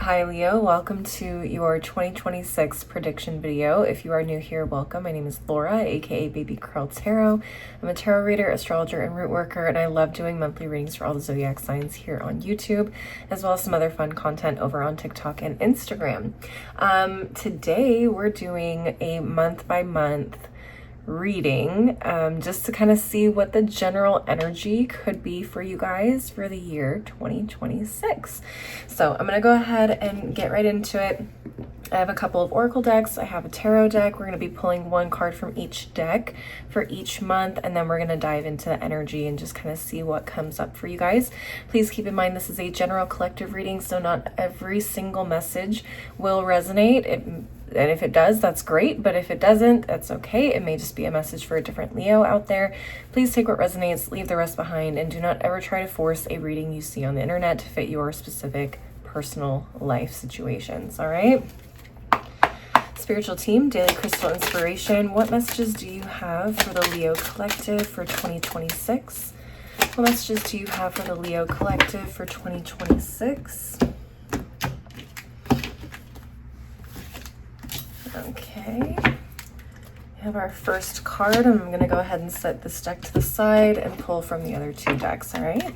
Hi Leo, welcome to your 2026 prediction video. If you are new here, welcome. My name is Laura, aka Baby Curl Tarot. I'm a tarot reader, astrologer, and root worker, and I love doing monthly readings for all the zodiac signs here on YouTube, as well as some other fun content over on TikTok and Instagram. Today we're doing a month by month reading just to kind of see what the general energy could be for you guys for the year 2026. So I'm gonna go ahead and get right into it. I have a couple of oracle decks. I have a tarot deck. We're going to be pulling one card from each deck for each month, and then we're going to dive into the energy and just kind of see what comes up for you guys. Please keep in mind this is a general collective reading, so not every single message will resonate. And if it does, that's great, but if it doesn't, that's okay. It may just be a message for a different Leo out there. Please take what resonates, leave the rest behind, and do not ever try to force a reading you see on the internet to fit your specific personal life situations, all right? Spiritual team, daily crystal inspiration. What messages do you have for the Leo collective for 2026? What messages do you have for the Leo collective for 2026? Okay. We have our first card. I'm going to go ahead and set this deck to the side and pull from the other two decks, all right?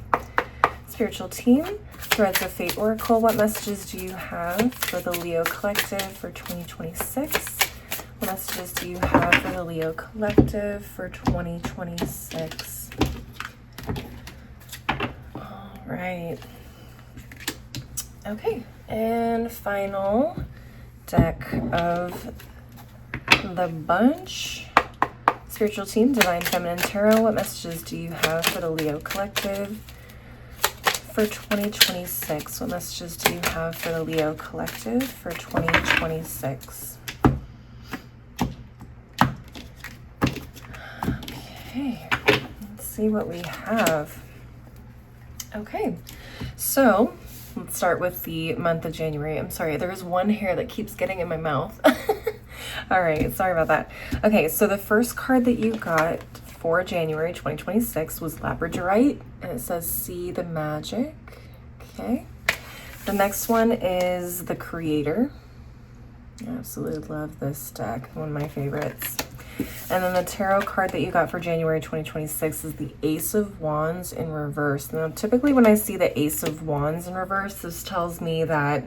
Spiritual team, Threads of Fate Oracle, what messages do you have for the Leo collective for 2026? What messages do you have for the Leo collective for 2026? All right. Okay, and final deck of the bunch. Spiritual team, Divine Feminine Tarot, what messages do you have for the Leo collective for 2026? What messages do you have for the Leo collective for 2026? Okay, let's see what we have. Okay, so let's start with the month of January. I'm sorry, there is one hair that keeps getting in my mouth. All right, sorry about that. Okay, so the first card that you got for January 2026 was Labradorite, and it says see the magic. Okay, the next one is the Creator. I absolutely love this deck, one of my favorites. And then the tarot card that you got for January 2026 is the Ace of Wands in reverse. Now typically when I see the Ace of Wands in reverse, this tells me that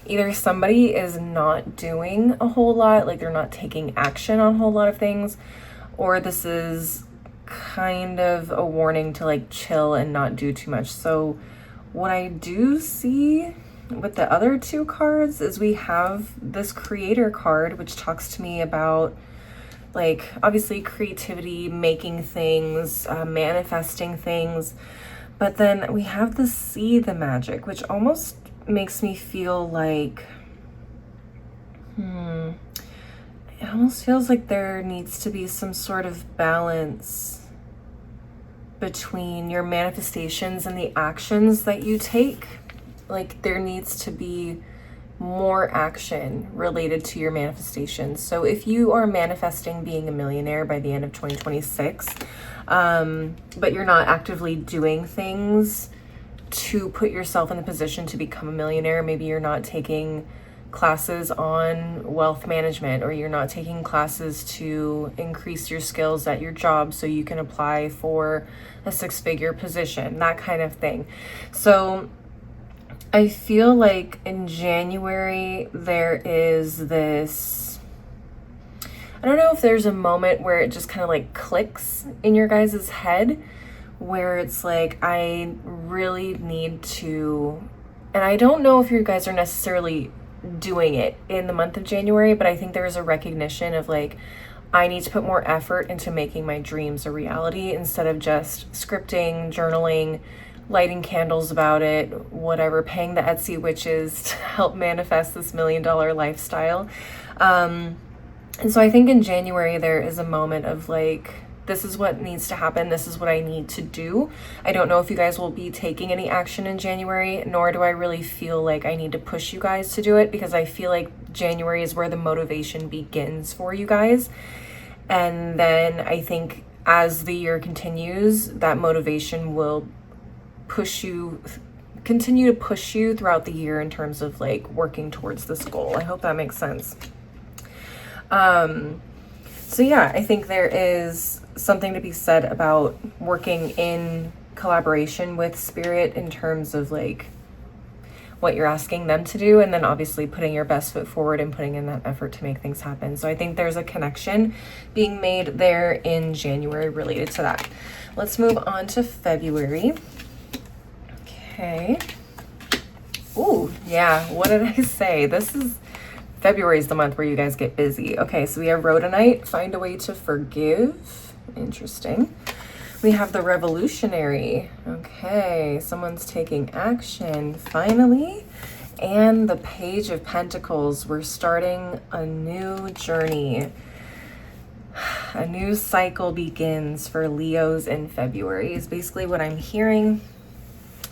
either somebody is not doing a whole lot, like they're not taking action on a whole lot of things, or this is kind of a warning to like chill and not do too much. So what I do see with the other two cards is we have this Creator card, which talks to me about like obviously creativity, making things, manifesting things. But then we have the See the Magic, which almost makes me feel like, it almost feels like there needs to be some sort of balance between your manifestations and the actions that you take. Like there needs to be more action related to your manifestations. So if you are manifesting being a millionaire by the end of 2026, but you're not actively doing things to put yourself in the position to become a millionaire, maybe you're not taking classes on wealth management, or you're not taking classes to increase your skills at your job so you can apply for a six-figure position, that kind of thing. So I feel like in January there is this, I don't know if there's a moment where it just kind of like clicks in your guys' head where it's like, I really need to, and I don't know if you guys are necessarily doing it in the month of January, but I think there is a recognition of like, I need to put more effort into making my dreams a reality instead of just scripting, journaling, lighting candles about it, whatever, paying the Etsy witches to help manifest this $1 million lifestyle. And so I think in January there is a moment of like, this is what needs to happen. This is what I need to do. I don't know if you guys will be taking any action in January, nor do I really feel like I need to push you guys to do it, because I feel like January is where the motivation begins for you guys. And then I think as the year continues, that motivation will push you continue to push you throughout the year in terms of like working towards this goal. I hope that makes sense. So yeah, I think there is something to be said about working in collaboration with spirit in terms of like what you're asking them to do, and then obviously putting your best foot forward and putting in that effort to make things happen. So I think there's a connection being made there in January related to that. Let's move on to February. Okay. Ooh, yeah, what did I say? February is the month where you guys get busy. Okay, so we have Rhodonite, find a way to forgive. Interesting. We have the Revolutionary. Okay, someone's taking action, finally. And the Page of Pentacles. We're starting a new journey. A new cycle begins for Leos in February is basically what I'm hearing.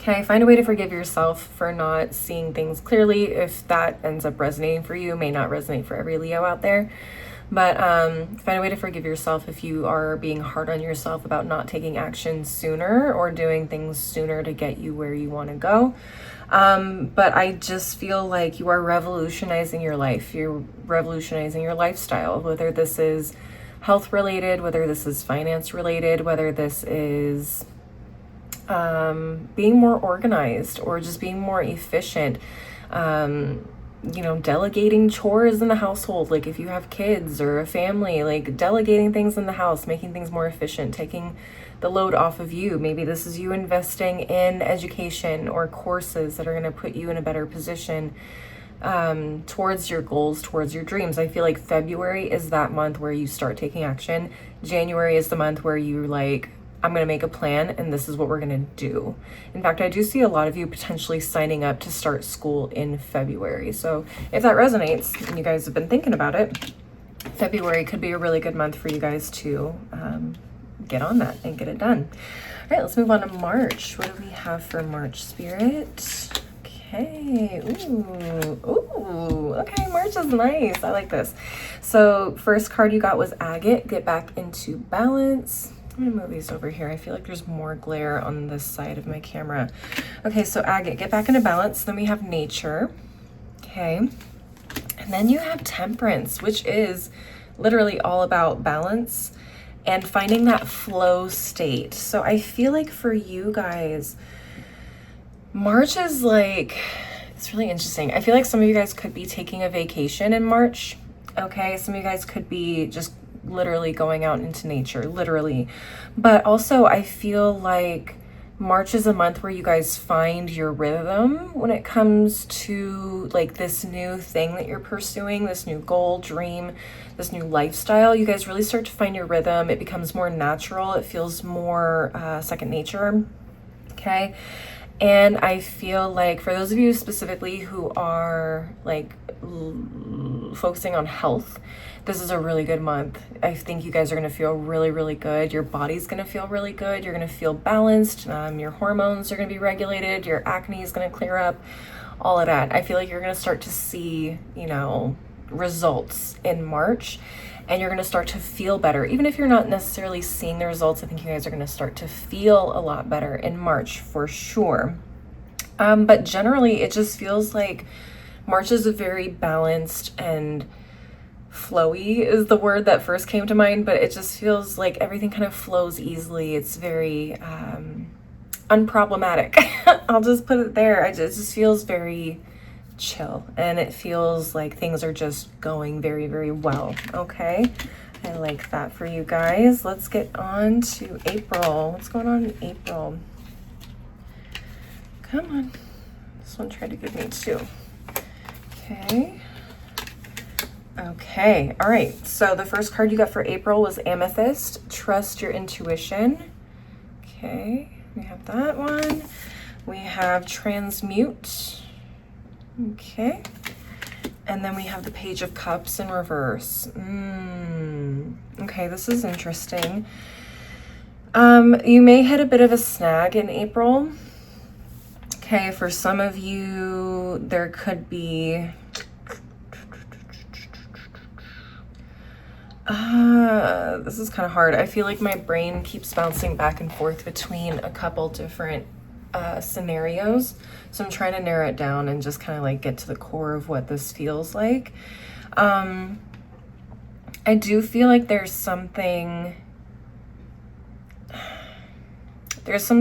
Okay, find a way to forgive yourself for not seeing things clearly. If that ends up resonating for you, it may not resonate for every Leo out there. But find a way to forgive yourself if you are being hard on yourself about not taking action sooner or doing things sooner to get you where you want to go. But I just feel like you are revolutionizing your life. You're revolutionizing your lifestyle, whether this is health related, whether this is finance related, whether this is being more organized or just being more efficient. You know, delegating chores in the household, like if you have kids or a family, like delegating things in the house, making things more efficient, taking the load off of you. Maybe this is you investing in education or courses that are going to put you in a better position towards your goals, towards your dreams. I feel like February is that month where you start taking action. January is the month where you like, I'm going to make a plan and this is what we're going to do. In fact, I do see a lot of you potentially signing up to start school in February. So if that resonates and you guys have been thinking about it, February could be a really good month for you guys to get on that and get it done. All right, let's move on to March. What do we have for March, Spirit? Okay, ooh, okay, March is nice. I like this. So first card you got was Agate, get back into balance. I'm gonna move these over here. I feel like there's more glare on this side of my camera. Okay, so Agate, get back into balance. Then we have Nature. Okay. And then you have Temperance, which is literally all about balance and finding that flow state. So I feel like for you guys, March is like, it's really interesting. I feel like some of you guys could be taking a vacation in March. Okay, some of you guys could be just literally going out into nature, literally. But also I feel like March is a month where you guys find your rhythm when it comes to like this new thing that you're pursuing, this new goal, dream, this new lifestyle. You guys really start to find your rhythm. It becomes more natural. It feels more second nature. Okay. And I feel like for those of you specifically who are like focusing on health, this is a really good month. I think you guys are going to feel really, really good. Your body's going to feel really good. You're going to feel balanced. Your hormones are going to be regulated. Your acne is going to clear up, all of that. I feel like you're going to start to see, you know, results in March, and you're going to start to feel better. Even if you're not necessarily seeing the results, I think you guys are going to start to feel a lot better in March for sure. But generally, it just feels like March is a very balanced and flowy is the word that first came to mind, but it just feels like everything kind of flows easily. It's very unproblematic. I'll just put it there. It just feels very chill, and it feels like things are just going very, very well. Okay, I like that for you guys. Let's get on to April. What's going on in April? Come on. This one tried to give me two. Okay. Okay, all right. So the first card you got for April was Amethyst. Trust your intuition. Okay, we have that one. We have Transmute. Okay. And then we have the Page of Cups in reverse. Okay, this is interesting. You may hit a bit of a snag in April. Okay, for some of you, there could be this is kind of hard. I feel like my brain keeps bouncing back and forth between a couple different scenarios. So I'm trying to narrow it down and just kind of like get to the core of what this feels like. I do feel like there's some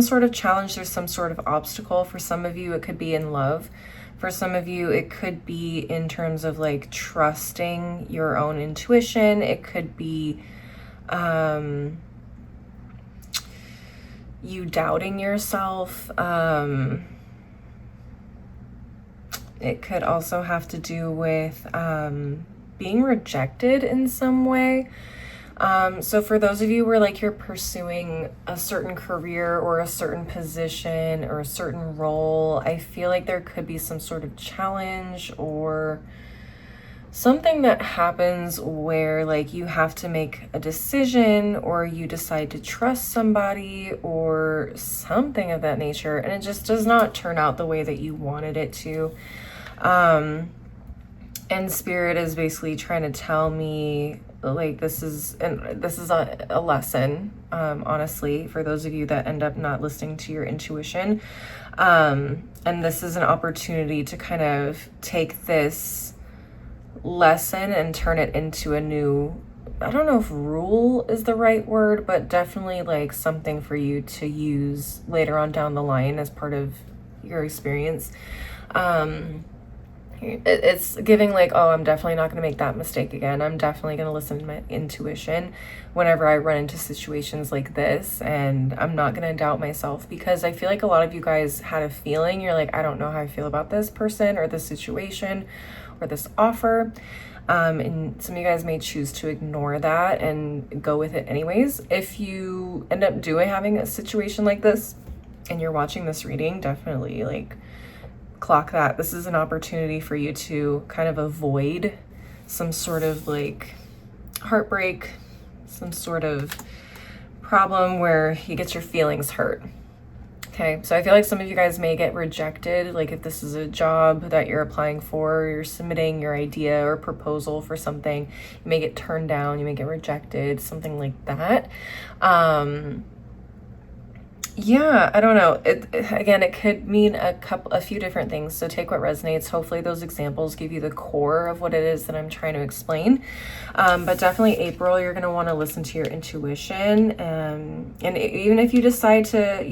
sort of challenge, there's some sort of obstacle. For some of you, it could be in love. For some of you, it could be in terms of like trusting your own intuition. It could be you doubting yourself. It could also have to do with being rejected in some way. So for those of you where like you're pursuing a certain career or a certain position or a certain role, I feel like there could be some sort of challenge or something that happens where like you have to make a decision or you decide to trust somebody or something of that nature, and it just does not turn out the way that you wanted it to. And Spirit is basically trying to tell me like this is a lesson, honestly, for those of you that end up not listening to your intuition. And this is an opportunity to kind of take this lesson and turn it into a new, I don't know if rule is the right word, but definitely like something for you to use later on down the line as part of your experience. It's giving like, oh, I'm definitely not going to make that mistake again. I'm definitely going to listen to my intuition whenever I run into situations like this, and I'm not going to doubt myself, because I feel like a lot of you guys had a feeling. You're like, I don't know how I feel about this person or this situation or this offer. And some of you guys may choose to ignore that and go with it anyways. If you end up having a situation like this and you're watching this reading, definitely like clock that. This is an opportunity for you to kind of avoid some sort of like heartbreak, some sort of problem where you get your feelings hurt. Okay, so I feel like some of you guys may get rejected. Like if this is a job that you're applying for, you're submitting your idea or proposal for something, you may get turned down, you may get rejected, something like that. Yeah, I don't know. Again, it could mean a few different things. So take what resonates. Hopefully those examples give you the core of what it is that I'm trying to explain. But definitely April, you're going to want to listen to your intuition. And even if you decide to,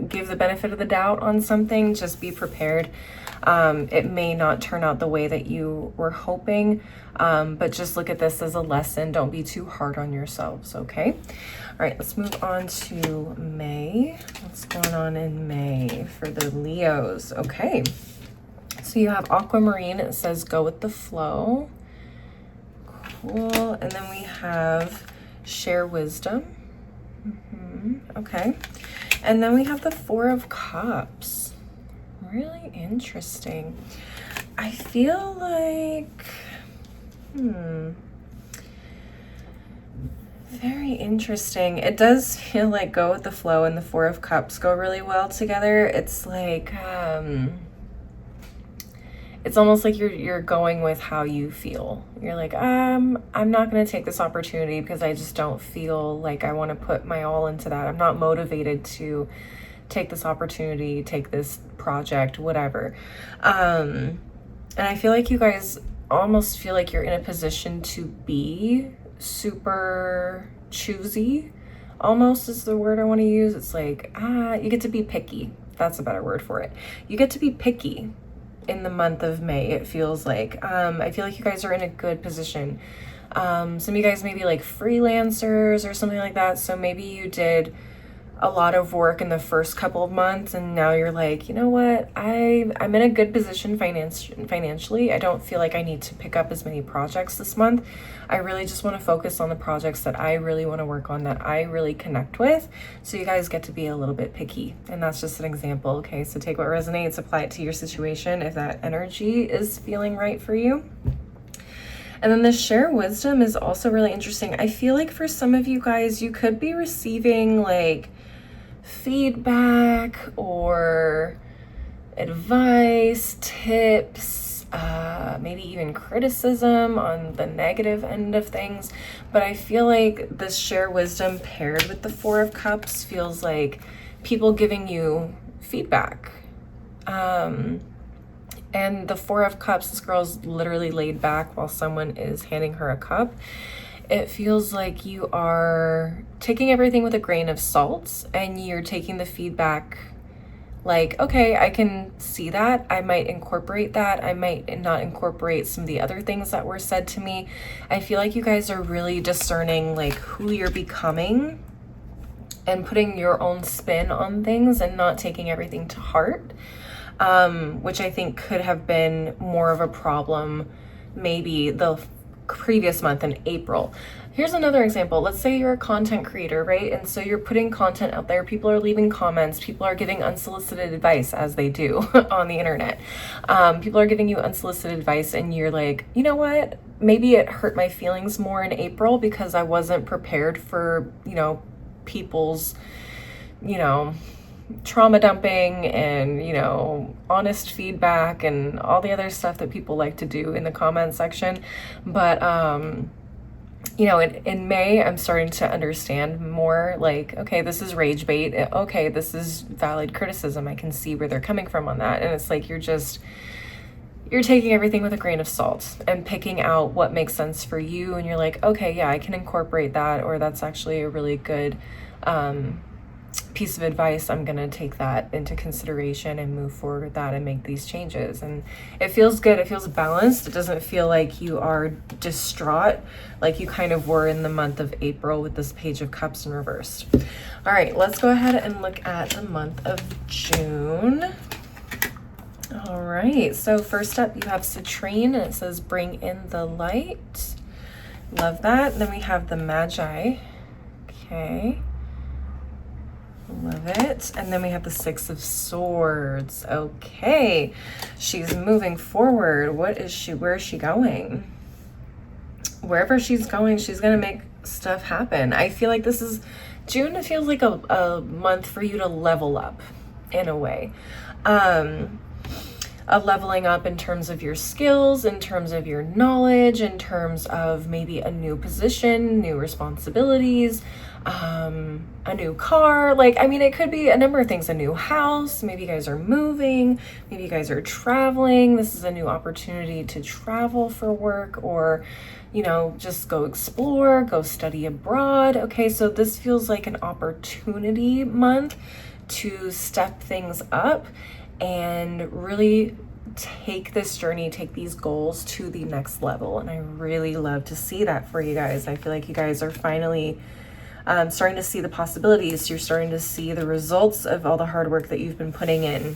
give the benefit of the doubt on something, just be prepared. It may not turn out the way that you were hoping, but just look at this as a lesson. Don't be too hard on yourselves, okay? All right, let's move on to May. What's going on in May for the Leos? Okay, so you have Aquamarine. It says go with the flow. Cool. And then we have Share Wisdom. Okay. And then we have the Four of Cups. Really interesting. I feel like, very interesting. It does feel like go with the flow and the Four of Cups go really well together. It's like, it's almost like you're going with how you feel. You're like, I'm not going to take this opportunity because I just don't feel like I want to put my all into that. I'm not motivated to take this opportunity, take this project, whatever. And I feel like you guys almost feel like you're in a position to be super choosy, almost is the word I want to use. It's like, you get to be picky. That's a better word for it. You get to be picky in the month of May, it feels like. I feel like you guys are in a good position. Some of you guys may be like freelancers or something like that. So maybe you did a lot of work in the first couple of months and now you're like, you know what, I'm in a good position financially. I don't feel like I need to pick up as many projects this month. I really just want to focus on the projects that I really want to work on, that I really connect with. So you guys get to be a little bit picky, and that's just an example. Okay, so take what resonates, apply it to your situation if that energy is feeling right for you. And then the Share Wisdom is also really interesting. I feel like for some of you guys, you could be receiving like feedback or advice, tips, maybe even criticism on the negative end of things. But I feel like this Share Wisdom paired with the Four of Cups feels like people giving you feedback. And the Four of Cups, this girl's literally laid back while someone is handing her a cup. It feels like you are taking everything with a grain of salt, and you're taking the feedback like, okay, I can see that. I might incorporate that. I might not incorporate some of the other things that were said to me. I feel like you guys are really discerning like who you're becoming and putting your own spin on things and not taking everything to heart, which I think could have been more of a problem maybe the previous month in April. Here's another example. Let's say you're a content creator, right? And so you're putting content out there. People are leaving comments. People are giving unsolicited advice, as they do on the internet. People are giving you unsolicited advice, and you're like, you know what? Maybe it hurt my feelings more in April because I wasn't prepared for, people's, trauma dumping and, honest feedback and all the other stuff that people like to do in the comment section. But, in May, I'm starting to understand more like, okay, this is rage bait. Okay, this is valid criticism. I can see where they're coming from on that. And it's like, you're taking everything with a grain of salt and picking out what makes sense for you. And you're like, okay, yeah, I can incorporate that. Or that's actually a really good, piece of advice. I'm going to take that into consideration and move forward with that and make these changes. And it feels good. It feels balanced. It doesn't feel like you are distraught like you kind of were in the month of April with this Page of Cups in reversed. All right, let's go ahead and look at the month of June. All right, so first up you have Citrine, and it says bring in the light. Love that. Then we have the Magi. Okay. Love it. And then we have the Six of Swords. Okay. She's moving forward. Where is she going? Wherever she's going, she's going to make stuff happen. I feel like this is June. It feels like a month for you to level up in a way. A leveling up in terms of your skills, in terms of your knowledge, in terms of maybe a new position, new responsibilities, a new car. It could be a number of things. A new house. Maybe you guys are moving. Maybe you guys are traveling. This is a new opportunity to travel for work, or, just go explore, go study abroad. Okay, so this feels like an opportunity month to step things up and really take this journey, take these goals to the next level. And I really love to see that for you guys. I feel like you guys are finally starting to see the possibilities. You're starting to see the results of all the hard work that you've been putting in.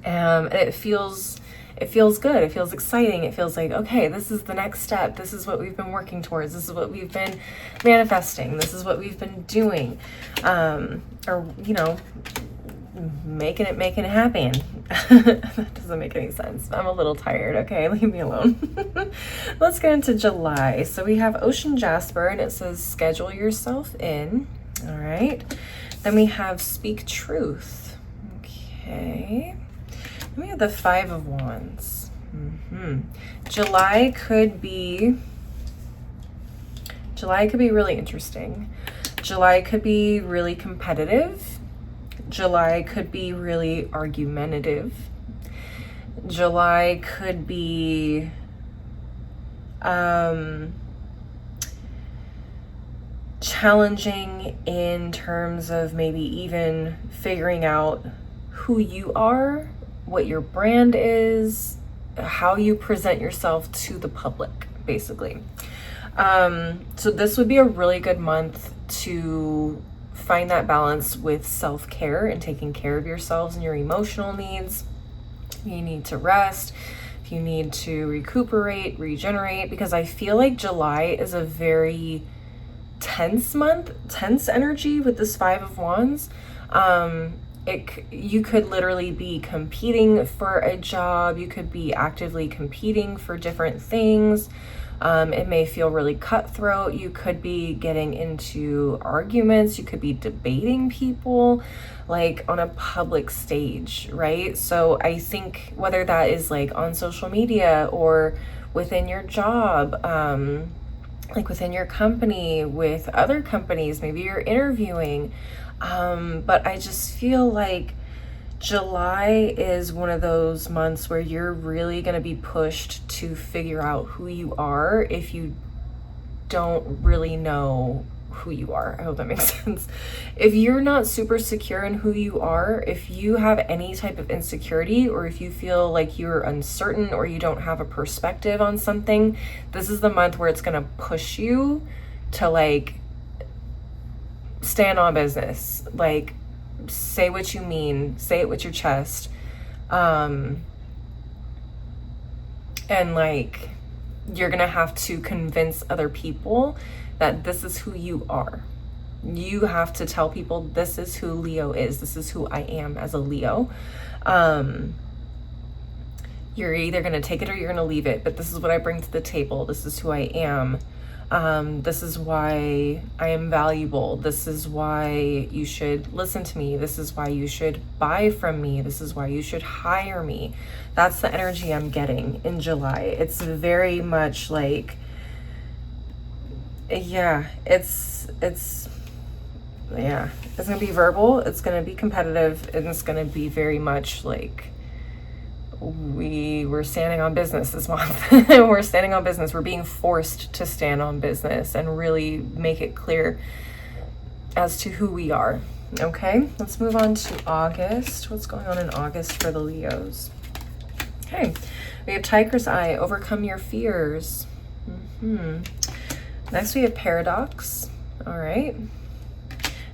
And it feels good. It feels exciting. It feels like, okay, this is the next step. This is what we've been working towards. This is what we've been manifesting. This is what we've been doing. Making it happen. That doesn't make any sense. I'm a little tired. Okay, leave me alone. Let's get into July. So we have Ocean Jasper, and it says schedule yourself in. All right. Then we have Speak Truth. Okay. Then we have the Five of Wands. July could be really interesting. July could be really competitive. July could be really argumentative. July could be challenging in terms of maybe even figuring out who you are, what your brand is, how you present yourself to the public, basically. So this would be a really good month to find that balance with self-care and taking care of yourselves and your emotional needs. You need to rest. If you need to recuperate, regenerate, because I feel like July is a very tense month, tense energy with this Five of Wands. You could literally be competing for a job. You could be actively competing for different things. It may feel really cutthroat. You could be getting into arguments. You could be debating people like on a public stage, right? So I think whether that is like on social media or within your job, like within your company, with other companies, maybe you're interviewing. But I just feel like July is one of those months where you're really going to be pushed to figure out who you are if you don't really know who you are. I hope that makes sense. If you're not super secure in who you are, if you have any type of insecurity, or if you feel like you're uncertain or you don't have a perspective on something, this is the month where it's going to push you to like stand on business, like say what you mean, say it with your chest, and like you're gonna have to convince other people that this is who you are. You have to tell people this is who Leo is, this is who I am as a Leo. You're either gonna take it or you're gonna leave it, but this is what I bring to the table, this is who I am. This is why I am valuable. This is why you should listen to me. This is why you should buy from me. This is why you should hire me. That's the energy I'm getting in July. It's very much like, yeah, it's gonna be verbal. It's gonna be competitive, and it's gonna be very much like, we're standing on business this month. We're standing on business. We're being forced to stand on business and really make it clear as to who we are. Okay, let's move on to August. What's going on in August for the Leos? Okay, we have Tiger's Eye, overcome your fears. Next we have Paradox. All right.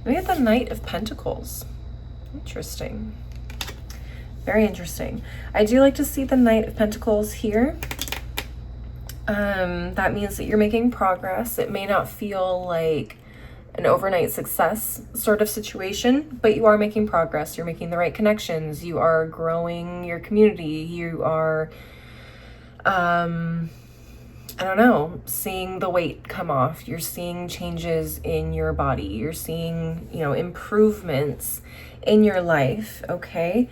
We have the Knight of Pentacles. Interesting. Very interesting. I do like to see the Knight of Pentacles here. That means that you're making progress. It may not feel like an overnight success sort of situation, but you are making progress. You're making the right connections. You are growing your community. You are, I don't know, seeing the weight come off. You're seeing changes in your body. You're seeing, you know, improvements in your life, okay?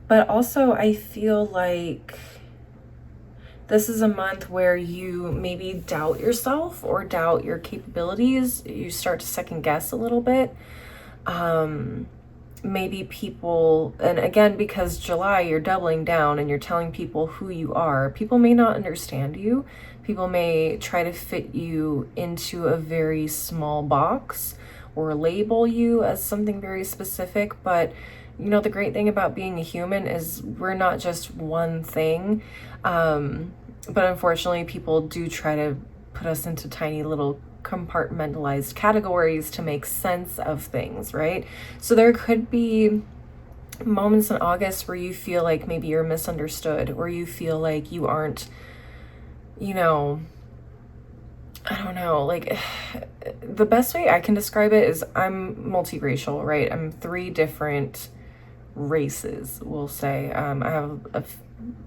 But also I feel like this is a month where you maybe doubt yourself or doubt your capabilities. You start to second guess a little bit. Maybe people, and again, because July, you're doubling down and you're telling people who you are. People may not understand you. People may try to fit you into a very small box or label you as something very specific. But you know, the great thing about being a human is we're not just one thing. But unfortunately, people do try to put us into tiny little compartmentalized categories to make sense of things, right? So there could be moments in August where you feel like maybe you're misunderstood, or you feel like you aren't, you know, I don't know, like the best way I can describe it is I'm multiracial, right? I'm 3 different races, we'll say. I have a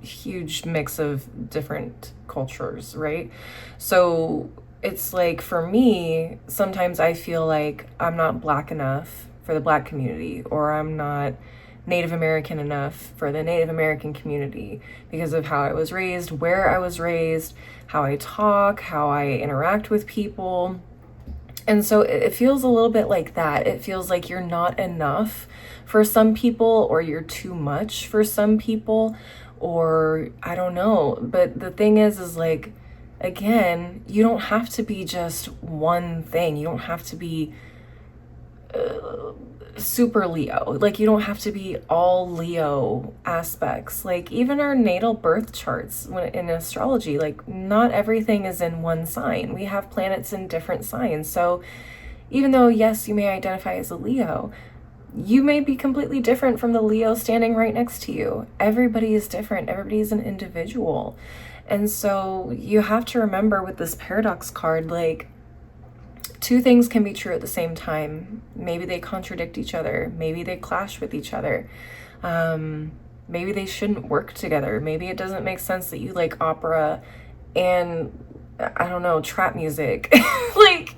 huge mix of different cultures, right? So it's like, for me, sometimes I feel like I'm not Black enough for the Black community, or I'm not Native American enough for the Native American community because of how I was raised, where I was raised, how I talk, how I interact with people. And so it feels a little bit like that. It feels like you're not enough for some people, or you're too much for some people, or I don't know. But the thing is like, again, you don't have to be just one thing. You don't have to be super Leo. Like, you don't have to be all Leo aspects. Like, even our natal birth charts in astrology, like, not everything is in one sign. We have planets in different signs. So even though, yes, you may identify as a Leo, you may be completely different from the Leo standing right next to you. Everybody is different. Everybody is an individual. And so you have to remember with this paradox card, like, 2 things can be true at the same time. Maybe they contradict each other. Maybe they clash with each other. Maybe they shouldn't work together. Maybe it doesn't make sense that you like opera and, I don't know, trap music. Like,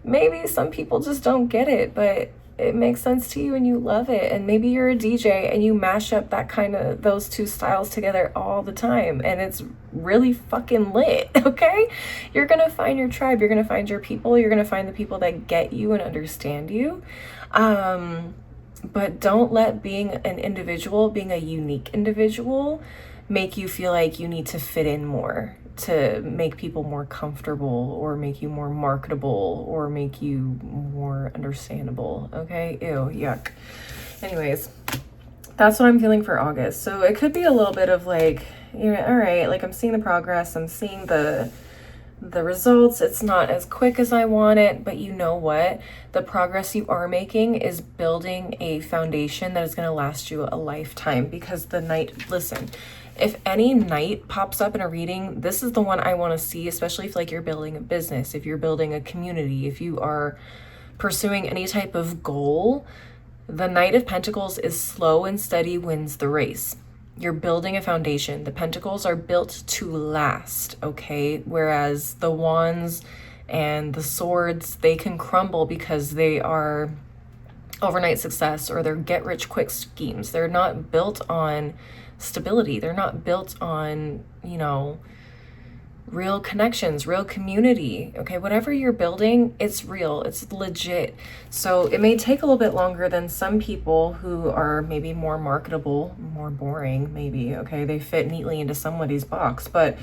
maybe some people just don't get it, but it makes sense to you and you love it. And maybe you're a DJ and you mash up those two styles together all the time and it's really fucking lit, okay? You're gonna find your tribe, you're gonna find your people, you're gonna find the people that get you and understand you. But don't let being an individual, being a unique individual, make you feel like you need to fit in more to make people more comfortable or make you more marketable or make you more understandable, okay? Ew, yuck. Anyways, that's what I'm feeling for August. So it could be a little bit of like, you know, all right, like I'm seeing the progress, I'm seeing the results. It's not as quick as I want it, but you know what? The progress you are making is building a foundation that is going to last you a lifetime, because the night, listen, if any night pops up in a reading, this is the one I want to see, especially if like you're building a business, if you're building a community, if you are pursuing any type of goal. The Knight of Pentacles is slow and steady wins the race. You're building a foundation. The pentacles are built to last, okay? Whereas the wands and the swords, they can crumble because they are overnight success or they're get-rich-quick schemes. They're not built on stability. They're not built on, you know, real connections, real community, okay? Whatever you're building, it's real, it's legit. So it may take a little bit longer than some people who are maybe more marketable, more boring, maybe, okay? They fit neatly into somebody's box, but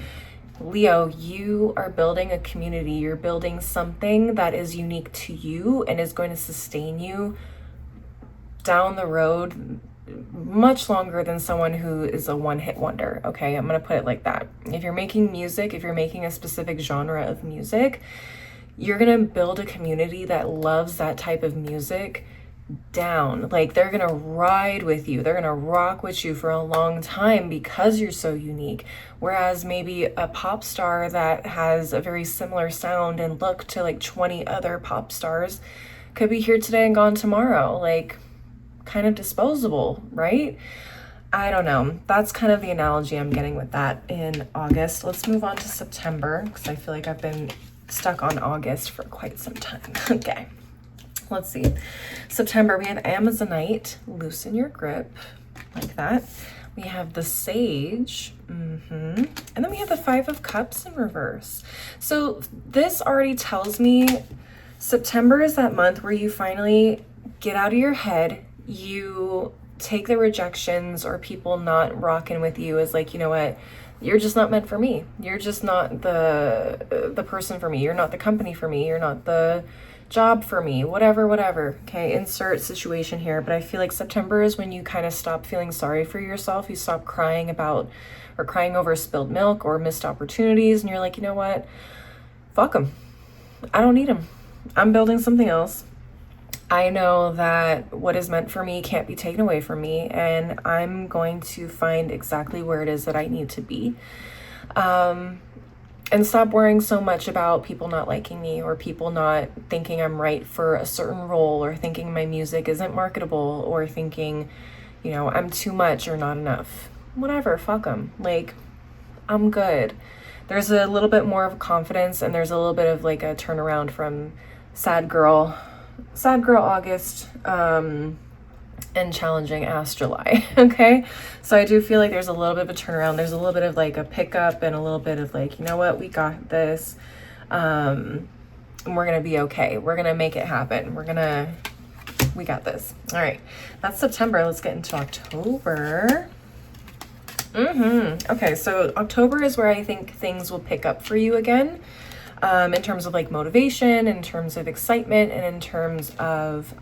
Leo, you are building a community. You're building something that is unique to you and is going to sustain you down the road much longer than someone who is a one-hit wonder, okay? I'm gonna put it like that. If you're making music, if you're making a specific genre of music, you're gonna build a community that loves that type of music down. Like, they're gonna ride with you, they're gonna rock with you for a long time because you're so unique. Whereas maybe a pop star that has a very similar sound and look to like 20 other pop stars could be here today and gone tomorrow. Like, kind of disposable, right? I don't know. That's kind of the analogy I'm getting with that in August. Let's move on to September, because I feel like I've been stuck on August for quite some time. Okay, let's see. September, we have Amazonite, loosen your grip, like that. We have the Sage, and then we have the Five of Cups in reverse. So this already tells me September is that month where you finally get out of your head. You take the rejections or people not rocking with you as like, you know what, you're just not meant for me. You're just not the person for me. You're not the company for me. You're not the job for me, whatever. Okay, insert situation here. But I feel like September is when you kind of stop feeling sorry for yourself. You stop crying about or crying over spilled milk or missed opportunities. And you're like, you know what, fuck them. I don't need them. I'm building something else. I know that what is meant for me can't be taken away from me, and I'm going to find exactly where it is that I need to be. And stop worrying so much about people not liking me or people not thinking I'm right for a certain role or thinking my music isn't marketable or thinking, you know, I'm too much or not enough. Whatever, fuck them. Like, I'm good. There's a little bit more of confidence and there's a little bit of like a turnaround from sad girl August, and challenging ass July, okay? So I do feel like there's a little bit of a turnaround. There's a little bit of like a pickup and a little bit of like, you know what, we got this, and we're gonna be okay. We're gonna make it happen. We got this. All right, that's September. Let's get into October. Okay, so October is where I think things will pick up for you again. In terms of like motivation, in terms of excitement, and in terms of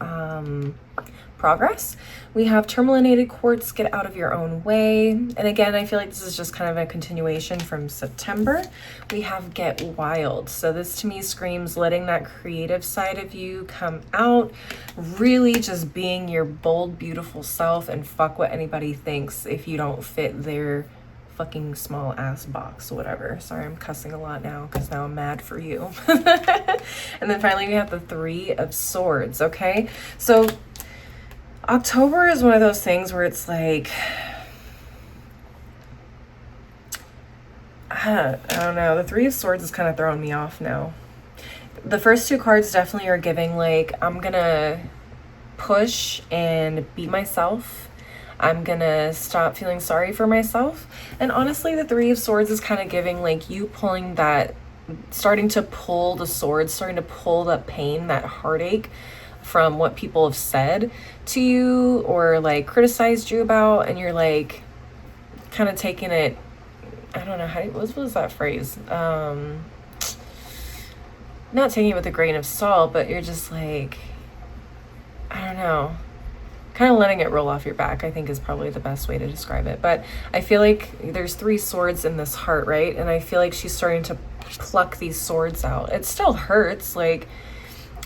progress. We have Tourmalinated Quartz, get out of your own way. And again, I feel like this is just kind of a continuation from September. We have Get Wild. So this to me screams letting that creative side of you come out, really just being your bold, beautiful self, and fuck what anybody thinks if you don't fit their fucking small ass box, whatever. Sorry, I'm cussing a lot now because now I'm mad for you. And then finally we have the Three of Swords, okay? So October is one of those things where it's like, I don't know, the Three of Swords is kind of throwing me off now. The first two cards definitely are giving like, I'm gonna push and be myself. I'm gonna stop feeling sorry for myself. And honestly, the Three of Swords is kind of giving like you pulling that, starting to pull the swords, starting to pull that pain, that heartache from what people have said to you or like criticized you about, and you're like kind of taking it, I don't know, what was that phrase? Not taking it with a grain of salt, but you're just like, I don't know, kind of letting it roll off your back, I think is probably the best way to describe it. But I feel like there's three swords in this heart, right? And I feel like she's starting to pluck these swords out. It still hurts, like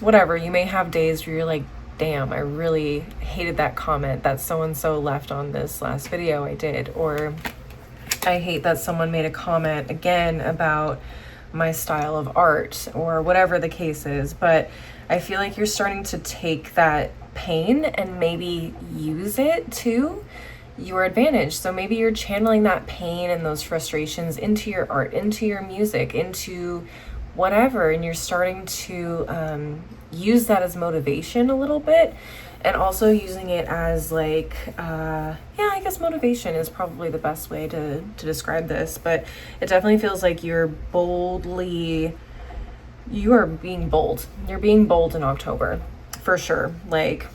whatever, you may have days where you're like, damn, I really hated that comment that so-and-so left on this last video I did, or I hate that someone made a comment again about my style of art, or whatever the case is. But I feel like you're starting to take that pain and maybe use it to your advantage. So maybe you're channeling that pain and those frustrations into your art, into your music, into whatever, and you're starting to use that as motivation a little bit, and also using it as like yeah, I guess motivation is probably the best way to describe this. But it definitely feels like you are being bold. You're being bold in October for sure. Like,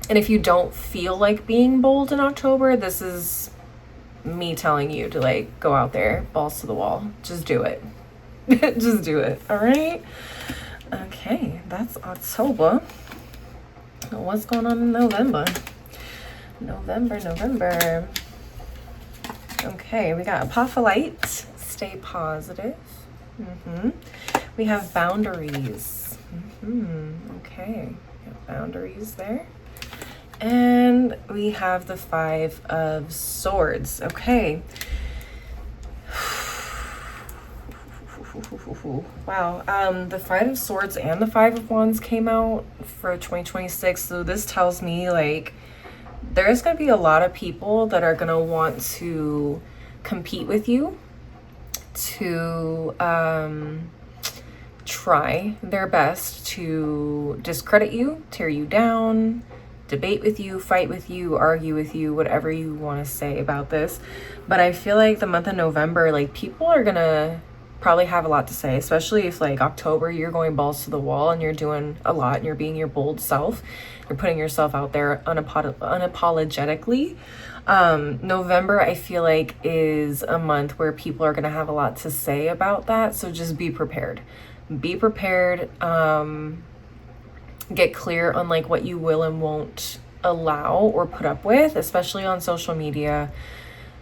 and if you don't feel like being bold in October, this is me telling you to like go out there, balls to the wall, just do it. Just do it. All right. Okay, that's October. What's going on in November? November. Okay, we got Apophyllite. Stay positive. We have boundaries. Okay, got boundaries there. And we have the Five of Swords. Okay. Wow. The Five of Swords and the Five of Wands came out for 2026. So this tells me like there's going to be a lot of people that are going to want to compete with you, to try their best to discredit you, tear you down, debate with you, fight with you, argue with you, whatever you want to say about this. But I feel like the month of November, like people are going to probably have a lot to say, especially if like October you're going balls to the wall and you're doing a lot and you're being your bold self, you're putting yourself out there unapologetically. November I feel like is a month where people are going to have a lot to say about that, so just be prepared. Get clear on like what you will and won't allow or put up with, especially on social media.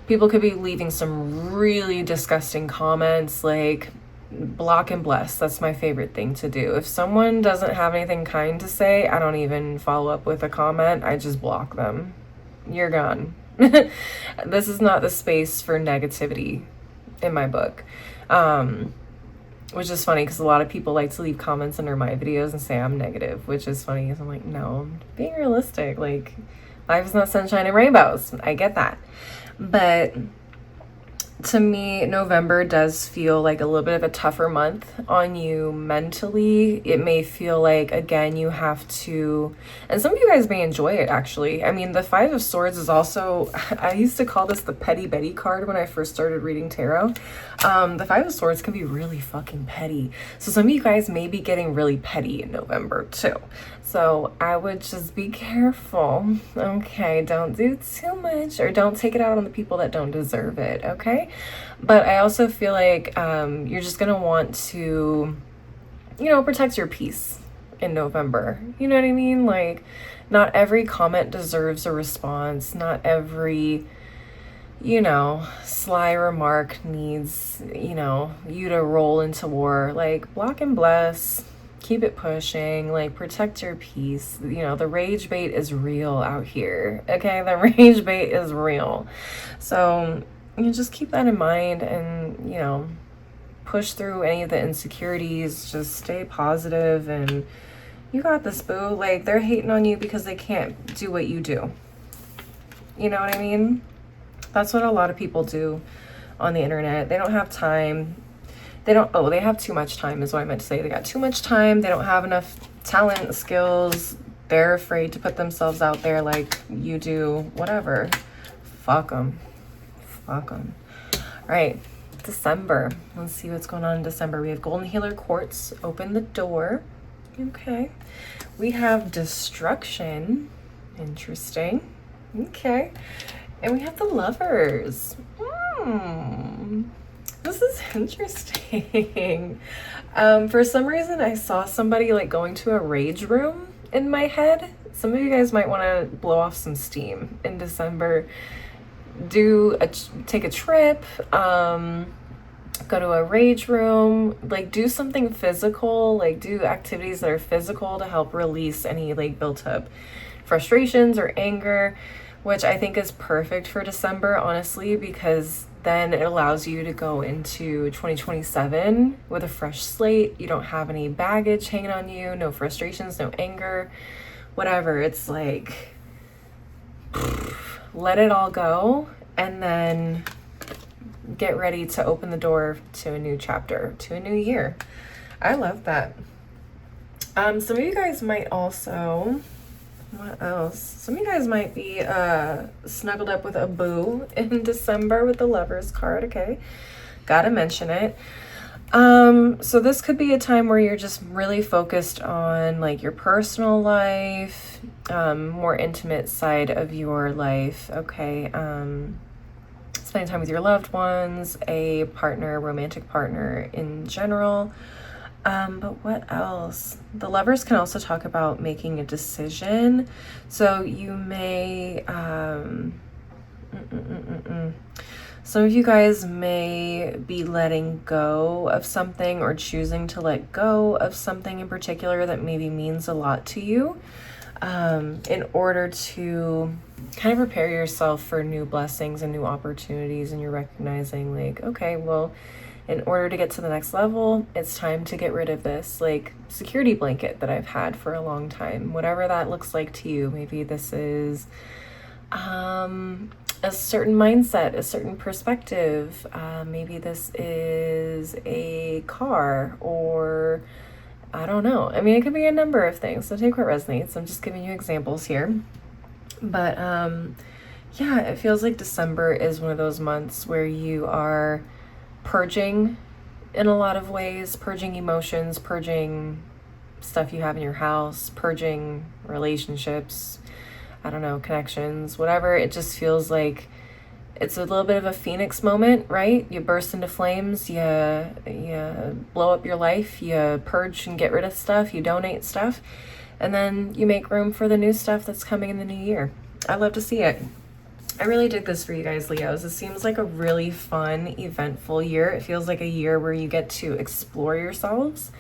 People could be leaving some really disgusting comments, like block and bless. That's my favorite thing to do. If someone doesn't have anything kind to say, I don't even follow up with a comment. I just block them. You're gone. This is not the space for negativity in my book. Which is funny because a lot of people like to leave comments under my videos and say I'm negative, which is funny because I'm like, no, I'm being realistic. Like, life is not sunshine and rainbows. I get that. But to me, November does feel like a little bit of a tougher month on you mentally. It may feel like, again, you have to, and some of you guys may enjoy it actually. I mean, the Five of Swords is also, I used to call this the Petty Betty card when I first started reading tarot. The Five of Swords can be really fucking petty. So some of you guys may be getting really petty in November too. So I would just be careful. Okay, don't do too much, or don't take it out on the people that don't deserve it, okay? But I also feel like you're just gonna want to, protect your peace in November. You know what I mean? Like, not every comment deserves a response. Not every, sly remark needs, you to roll into war. Like, block and bless. Keep it pushing, like protect your peace. The rage bait is real out here. Okay, the rage bait is real. So you just keep that in mind and, push through any of the insecurities. Just stay positive and you got this, boo. Like, they're hating on you because they can't do what you do. You know what I mean? That's what a lot of people do on the internet. They don't have time. They have too much time is what I meant to say. They got too much time. They don't have enough talent, skills, They're afraid to put themselves out there like you do, whatever. Fuck them. Fuck them. All right, December. Let's see what's going on in December. We have Golden Healer Quartz. Open the door. Okay. We have Destruction. Interesting. Okay. And we have the Lovers. This is interesting. For some reason, I saw somebody like going to a rage room in my head. Some of you guys might want to blow off some steam in December. Take a trip, go to a rage room, like do something physical, like do activities that are physical to help release any like built up frustrations or anger, which I think is perfect for December, honestly, because then it allows you to go into 2027 with a fresh slate. You don't have any baggage hanging on you, no frustrations, no anger, whatever. It's like, let it all go and then get ready to open the door to a new chapter, to a new year. I love that. Some of you guys might also, what else? Some of you guys might be snuggled up with a boo in December with the Lovers card, okay? Gotta mention it. So this could be a time where you're just really focused on like your personal life, more intimate side of your life, okay? Spending time with your loved ones, a partner, romantic partner in general. But what else? The Lovers can also talk about making a decision. So you may, some of you guys may be letting go of something or choosing to let go of something in particular that maybe means a lot to you, in order to kind of prepare yourself for new blessings and new opportunities. And you're recognizing like, okay, well, in order to get to the next level, it's time to get rid of this like security blanket that I've had for a long time, whatever that looks like to you. Maybe this is a certain mindset, a certain perspective. Maybe this is a car, or I don't know. I mean, it could be a number of things. So take what resonates. I'm just giving you examples here. But yeah, it feels like December is one of those months where you are purging in a lot of ways, purging emotions, purging stuff you have in your house, purging relationships, I don't know, connections, whatever. It just feels like it's a little bit of a phoenix moment, right? You burst into flames, you blow up your life, you purge and get rid of stuff, you donate stuff, and then you make room for the new stuff that's coming in the new year. I love to see it. I really dig this for you guys, Leos. It seems like a really fun, eventful year. It feels like a year where you get to explore yourselves,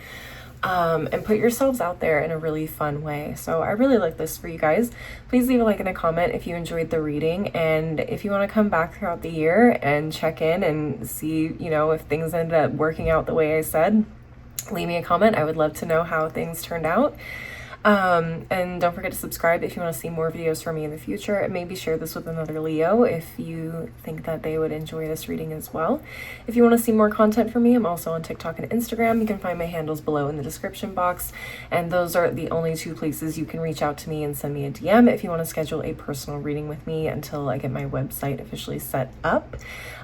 and put yourselves out there in a really fun way. So I really like this for you guys. Please leave a like and a comment if you enjoyed the reading. And if you want to come back throughout the year and check in and see, you know, if things ended up working out the way I said, leave me a comment. I would love to know how things turned out. And don't forget to subscribe if you want to see more videos from me in the future, and maybe share this with another Leo if you think that they would enjoy this reading as well. If you want to see more content from me, I'm also on TikTok and Instagram. You can find my handles below in the description box, and those are the only two places you can reach out to me and send me a DM if you want to schedule a personal reading with me until I get my website officially set up.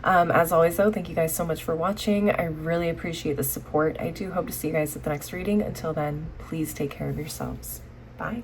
As always though, thank you guys so much for watching. I really appreciate the support. I do hope to see you guys at the next reading. Until then, please take care of yourselves. Bye.